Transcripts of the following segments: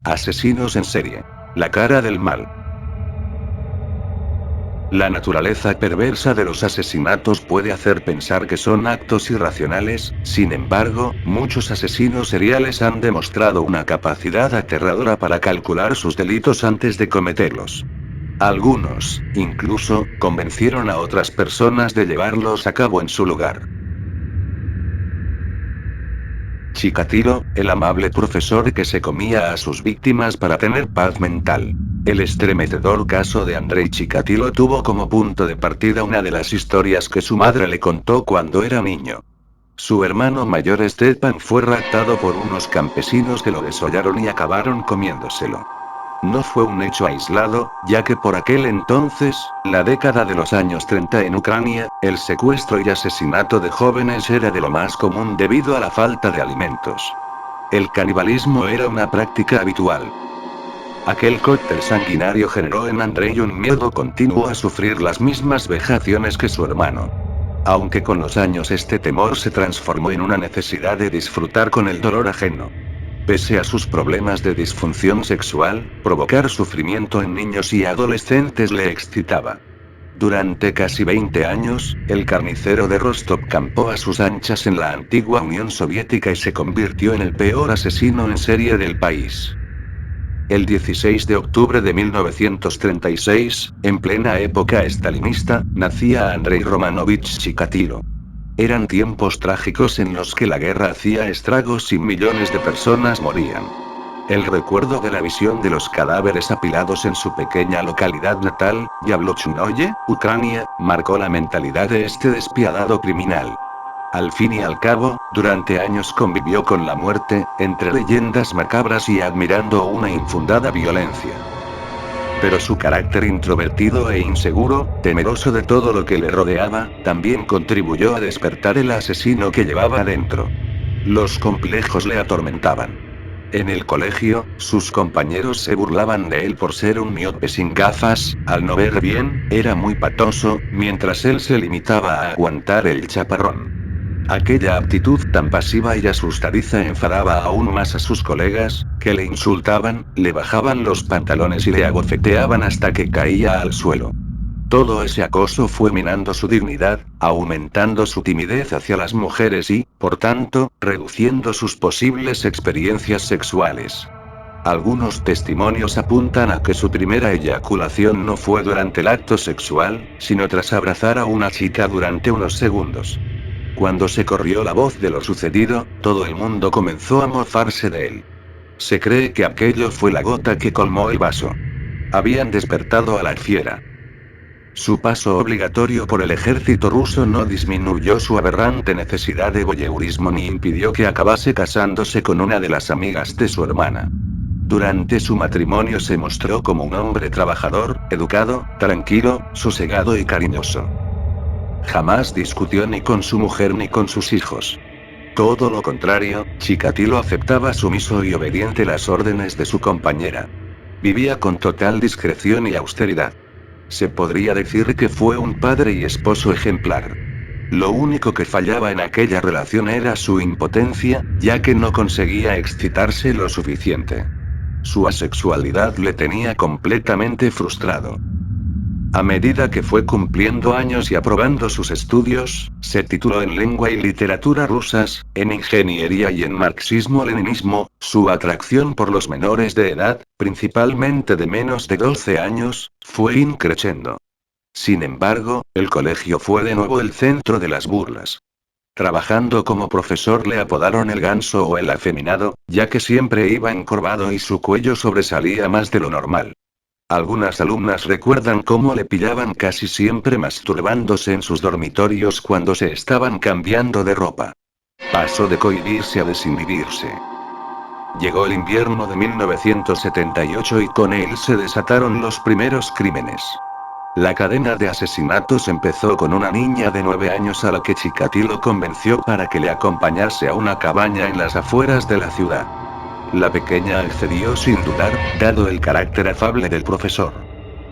Asesinos en serie. La cara del mal. La naturaleza perversa de los asesinatos puede hacer pensar que son actos irracionales, sin embargo, muchos asesinos seriales han demostrado una capacidad aterradora para calcular sus delitos antes de cometerlos. Algunos, incluso, convencieron a otras personas de llevarlos a cabo en su lugar. Chikatilo, el amable profesor que se comía a sus víctimas para tener paz mental. El estremecedor caso de Andrei Chikatilo tuvo como punto de partida una de las historias que su madre le contó cuando era niño. Su hermano mayor Stepan fue raptado por unos campesinos que lo desollaron y acabaron comiéndoselo. No fue un hecho aislado, ya que por aquel entonces, la década de los años 30 en Ucrania, el secuestro y asesinato de jóvenes era de lo más común debido a la falta de alimentos. El canibalismo era una práctica habitual. Aquel cóctel sanguinario generó en Andrei un miedo continuo a sufrir las mismas vejaciones que su hermano. Aunque con los años este temor se transformó en una necesidad de disfrutar con el dolor ajeno. Pese a sus problemas de disfunción sexual, provocar sufrimiento en niños y adolescentes le excitaba. Durante casi 20 años, el carnicero de Rostov campó a sus anchas en la antigua Unión Soviética y se convirtió en el peor asesino en serie del país. El 16 de octubre de 1936, en plena época estalinista, nacía Andrei Romanovich Chikatilo. Eran tiempos trágicos en los que la guerra hacía estragos y millones de personas morían. El recuerdo de la visión de los cadáveres apilados en su pequeña localidad natal, Yablochnoye, Ucrania, marcó la mentalidad de este despiadado criminal. Al fin y al cabo, durante años convivió con la muerte, entre leyendas macabras y admirando una infundada violencia. Pero su carácter introvertido e inseguro, temeroso de todo lo que le rodeaba, también contribuyó a despertar el asesino que llevaba dentro. Los complejos le atormentaban. En el colegio, sus compañeros se burlaban de él por ser un miope sin gafas, al no ver bien, era muy patoso, mientras él se limitaba a aguantar el chaparrón. Aquella actitud tan pasiva y asustadiza enfadaba aún más a sus colegas, que le insultaban, le bajaban los pantalones y le abofeteaban hasta que caía al suelo. Todo ese acoso fue minando su dignidad, aumentando su timidez hacia las mujeres y, por tanto, reduciendo sus posibles experiencias sexuales. Algunos testimonios apuntan a que su primera eyaculación no fue durante el acto sexual, sino tras abrazar a una chica durante unos segundos. Cuando se corrió la voz de lo sucedido, todo el mundo comenzó a mofarse de él. Se cree que aquello fue la gota que colmó el vaso. Habían despertado a la fiera. Su paso obligatorio por el ejército ruso no disminuyó su aberrante necesidad de voyeurismo ni impidió que acabase casándose con una de las amigas de su hermana. Durante su matrimonio se mostró como un hombre trabajador, educado, tranquilo, sosegado y cariñoso. Jamás discutió ni con su mujer ni con sus hijos. Todo lo contrario, Chikatilo aceptaba sumiso y obediente las órdenes de su compañera. Vivía con total discreción y austeridad. Se podría decir que fue un padre y esposo ejemplar. Lo único que fallaba en aquella relación era su impotencia, ya que no conseguía excitarse lo suficiente. Su asexualidad le tenía completamente frustrado. A medida que fue cumpliendo años y aprobando sus estudios, se tituló en lengua y literatura rusas, en ingeniería y en marxismo-leninismo. Su atracción por los menores de edad, principalmente de menos de 12 años, fue increciendo. Sin embargo, el colegio fue de nuevo el centro de las burlas. Trabajando como profesor le apodaron el ganso o el afeminado, ya que siempre iba encorvado y su cuello sobresalía más de lo normal. Algunas alumnas recuerdan cómo le pillaban casi siempre masturbándose en sus dormitorios cuando se estaban cambiando de ropa. Pasó de cohibirse a desinhibirse. Llegó el invierno de 1978 y con él se desataron los primeros crímenes. La cadena de asesinatos empezó con una niña de 9 años a la que Chikatilo convenció para que le acompañase a una cabaña en las afueras de la ciudad. La pequeña accedió sin dudar, dado el carácter afable del profesor.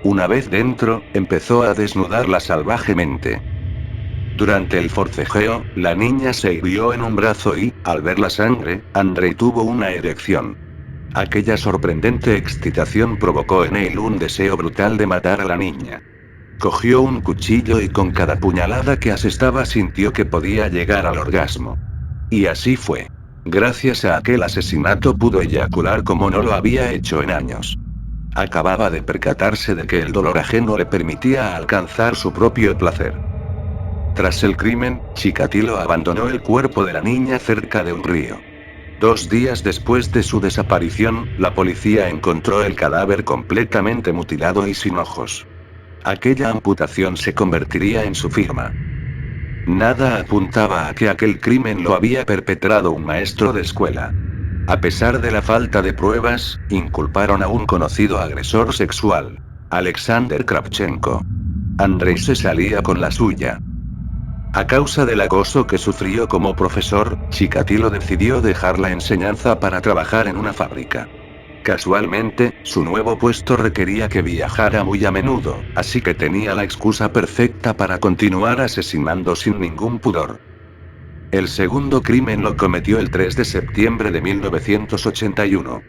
Una vez dentro, empezó a desnudarla salvajemente. Durante el forcejeo, la niña se hirió en un brazo y, al ver la sangre, Andrei tuvo una erección. Aquella sorprendente excitación provocó en él un deseo brutal de matar a la niña. Cogió un cuchillo y con cada puñalada que asestaba sintió que podía llegar al orgasmo. Y así fue. Gracias a aquel asesinato pudo eyacular como no lo había hecho en años. Acababa de percatarse de que el dolor ajeno le permitía alcanzar su propio placer. Tras el crimen, Chikatilo abandonó el cuerpo de la niña cerca de un río. 2 días después de su desaparición, la policía encontró el cadáver completamente mutilado y sin ojos. Aquella amputación se convertiría en su firma. Nada apuntaba a que aquel crimen lo había perpetrado un maestro de escuela. A pesar de la falta de pruebas, inculparon a un conocido agresor sexual, Alexander Kravchenko. Andrei se salía con la suya. A causa del acoso que sufrió como profesor, Chikatilo decidió dejar la enseñanza para trabajar en una fábrica. Casualmente, su nuevo puesto requería que viajara muy a menudo, así que tenía la excusa perfecta para continuar asesinando sin ningún pudor. El segundo crimen lo cometió el 3 de septiembre de 1981.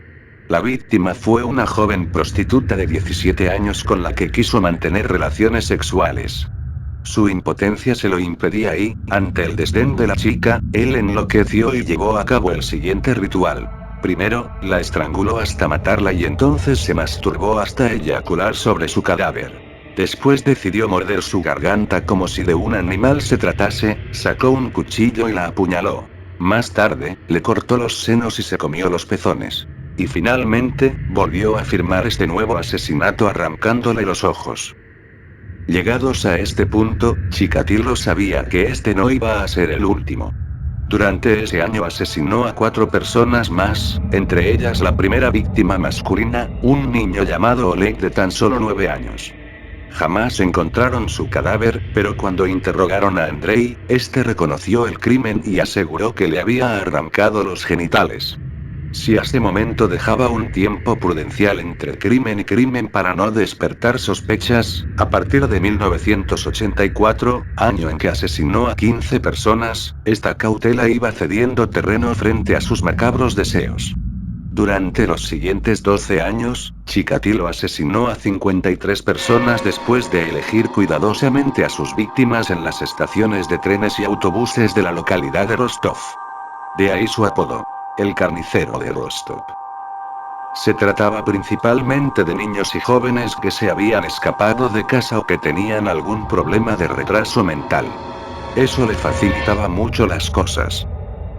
La víctima fue una joven prostituta de 17 años con la que quiso mantener relaciones sexuales. Su impotencia se lo impedía y, ante el desdén de la chica, él enloqueció y llevó a cabo el siguiente ritual. Primero, la estranguló hasta matarla y entonces se masturbó hasta eyacular sobre su cadáver. Después decidió morder su garganta como si de un animal se tratase, sacó un cuchillo y la apuñaló. Más tarde, le cortó los senos y se comió los pezones. Y finalmente, volvió a firmar este nuevo asesinato arrancándole los ojos. Llegados a este punto, Chikatilo sabía que este no iba a ser el último. Durante ese año asesinó a 4 personas más, entre ellas la primera víctima masculina, un niño llamado Oleg de tan solo 9 años. Jamás encontraron su cadáver, pero cuando interrogaron a Andrei, este reconoció el crimen y aseguró que le había arrancado los genitales. Si a ese momento dejaba un tiempo prudencial entre crimen y crimen para no despertar sospechas, a partir de 1984, año en que asesinó a 15 personas, esta cautela iba cediendo terreno frente a sus macabros deseos. Durante los siguientes 12 años, Chikatilo asesinó a 53 personas después de elegir cuidadosamente a sus víctimas en las estaciones de trenes y autobuses de la localidad de Rostov. De ahí su apodo. El carnicero de Rostov. Se trataba principalmente de niños y jóvenes que se habían escapado de casa o que tenían algún problema de retraso mental. Eso le facilitaba mucho las cosas.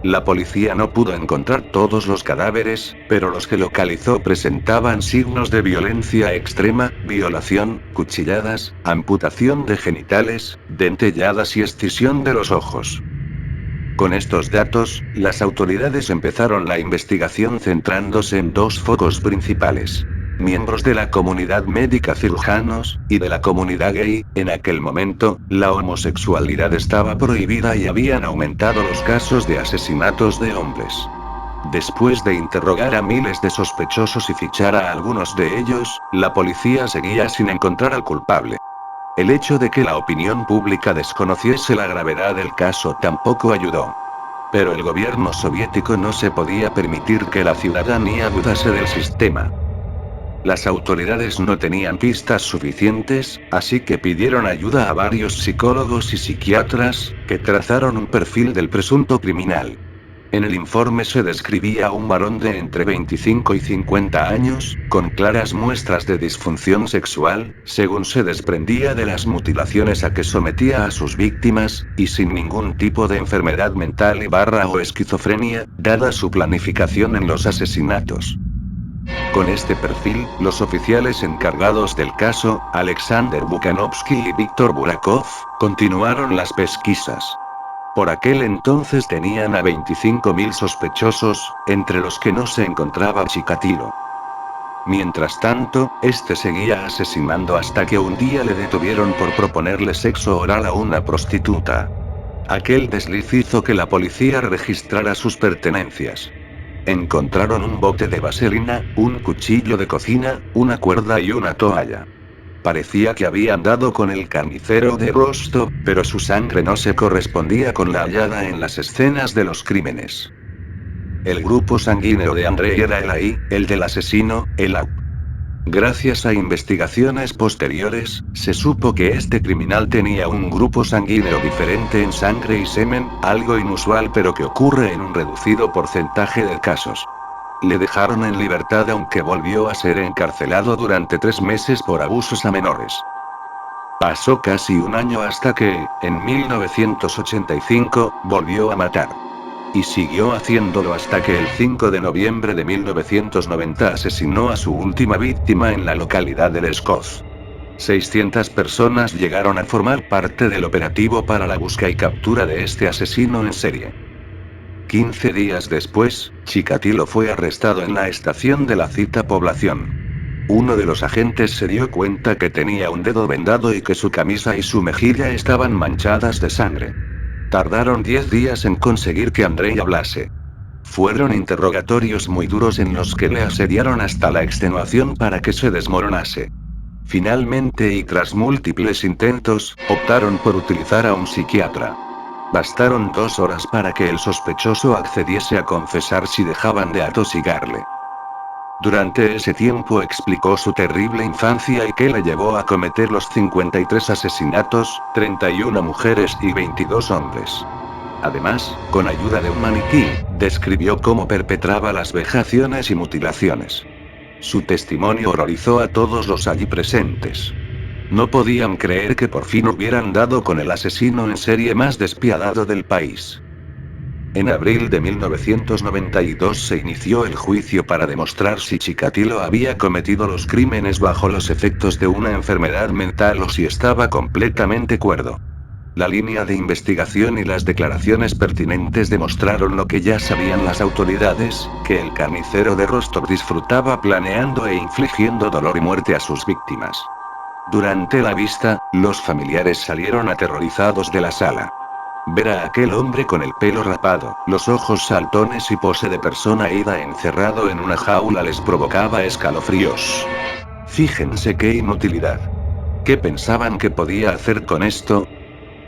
La policía no pudo encontrar todos los cadáveres, pero los que localizó presentaban signos de violencia extrema, violación, cuchilladas, amputación de genitales, dentelladas y escisión de los ojos. Con estos datos, las autoridades empezaron la investigación centrándose en 2 focos principales. Miembros de la comunidad médica, cirujanos, y de la comunidad gay. En aquel momento, la homosexualidad estaba prohibida y habían aumentado los casos de asesinatos de hombres. Después de interrogar a miles de sospechosos y fichar a algunos de ellos, la policía seguía sin encontrar al culpable. El hecho de que la opinión pública desconociese la gravedad del caso tampoco ayudó. Pero el gobierno soviético no se podía permitir que la ciudadanía dudase del sistema. Las autoridades no tenían pistas suficientes, así que pidieron ayuda a varios psicólogos y psiquiatras, que trazaron un perfil del presunto criminal. En el informe se describía a un varón de entre 25 y 50 años, con claras muestras de disfunción sexual, según se desprendía de las mutilaciones a que sometía a sus víctimas, y sin ningún tipo de enfermedad mental o esquizofrenia, dada su planificación en los asesinatos. Con este perfil, los oficiales encargados del caso, Alexander Bukhanovsky y Víctor Burakov, continuaron las pesquisas. Por aquel entonces tenían a 25.000 sospechosos, entre los que no se encontraba Chikatilo. Mientras tanto, este seguía asesinando hasta que un día le detuvieron por proponerle sexo oral a una prostituta. Aquel desliz hizo que la policía registrara sus pertenencias. Encontraron un bote de vaselina, un cuchillo de cocina, una cuerda y una toalla. Parecía que habían dado con el carnicero de Rostov, pero su sangre no se correspondía con la hallada en las escenas de los crímenes. El grupo sanguíneo de Andrei era el AI, el del asesino, el AUP. Gracias a investigaciones posteriores, se supo que este criminal tenía un grupo sanguíneo diferente en sangre y semen, algo inusual pero que ocurre en un reducido porcentaje de casos. Le dejaron en libertad aunque volvió a ser encarcelado durante 3 meses por abusos a menores. Pasó casi un año hasta que, en 1985, volvió a matar. Y siguió haciéndolo hasta que el 5 de noviembre de 1990 asesinó a su última víctima en la localidad de Lescos. 600 personas llegaron a formar parte del operativo para la búsqueda y captura de este asesino en serie. 15 días después, Chikatilo fue arrestado en la estación de la cita población. Uno de los agentes se dio cuenta que tenía un dedo vendado y que su camisa y su mejilla estaban manchadas de sangre. Tardaron 10 días en conseguir que Andrei hablase. Fueron interrogatorios muy duros en los que le asediaron hasta la extenuación para que se desmoronase. Finalmente y tras múltiples intentos, optaron por utilizar a un psiquiatra. Bastaron 2 horas para que el sospechoso accediese a confesar si dejaban de atosigarle. Durante ese tiempo explicó su terrible infancia y qué le llevó a cometer los 53 asesinatos, 31 mujeres y 22 hombres. Además, con ayuda de un maniquí, describió cómo perpetraba las vejaciones y mutilaciones. Su testimonio horrorizó a todos los allí presentes. No podían creer que por fin hubieran dado con el asesino en serie más despiadado del país. En abril de 1992 se inició el juicio para demostrar si Chikatilo había cometido los crímenes bajo los efectos de una enfermedad mental o si estaba completamente cuerdo. La línea de investigación y las declaraciones pertinentes demostraron lo que ya sabían las autoridades, que el carnicero de Rostov disfrutaba planeando e infligiendo dolor y muerte a sus víctimas. Durante la vista, los familiares salieron aterrorizados de la sala. Ver a aquel hombre con el pelo rapado, los ojos saltones y pose de persona ida encerrado en una jaula les provocaba escalofríos. Fíjense qué inutilidad. ¿Qué pensaban que podía hacer con esto?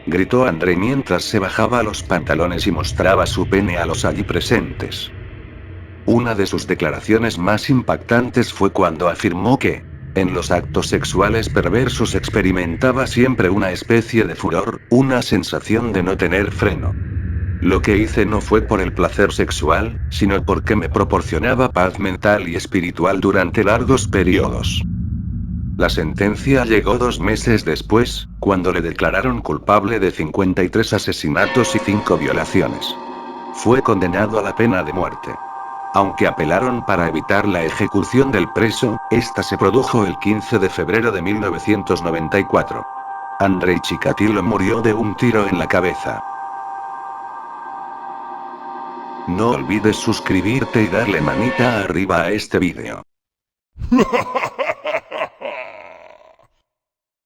Gritó André mientras se bajaba los pantalones y mostraba su pene a los allí presentes. Una de sus declaraciones más impactantes fue cuando afirmó que, en los actos sexuales perversos experimentaba siempre una especie de furor, una sensación de no tener freno. Lo que hice no fue por el placer sexual, sino porque me proporcionaba paz mental y espiritual durante largos periodos. La sentencia llegó 2 meses después, cuando le declararon culpable de 53 asesinatos y 5 violaciones. Fue condenado a la pena de muerte. Aunque apelaron para evitar la ejecución del preso, esta se produjo el 15 de febrero de 1994. Andrei Chikatilo murió de un tiro en la cabeza. No olvides suscribirte y darle manita arriba a este vídeo.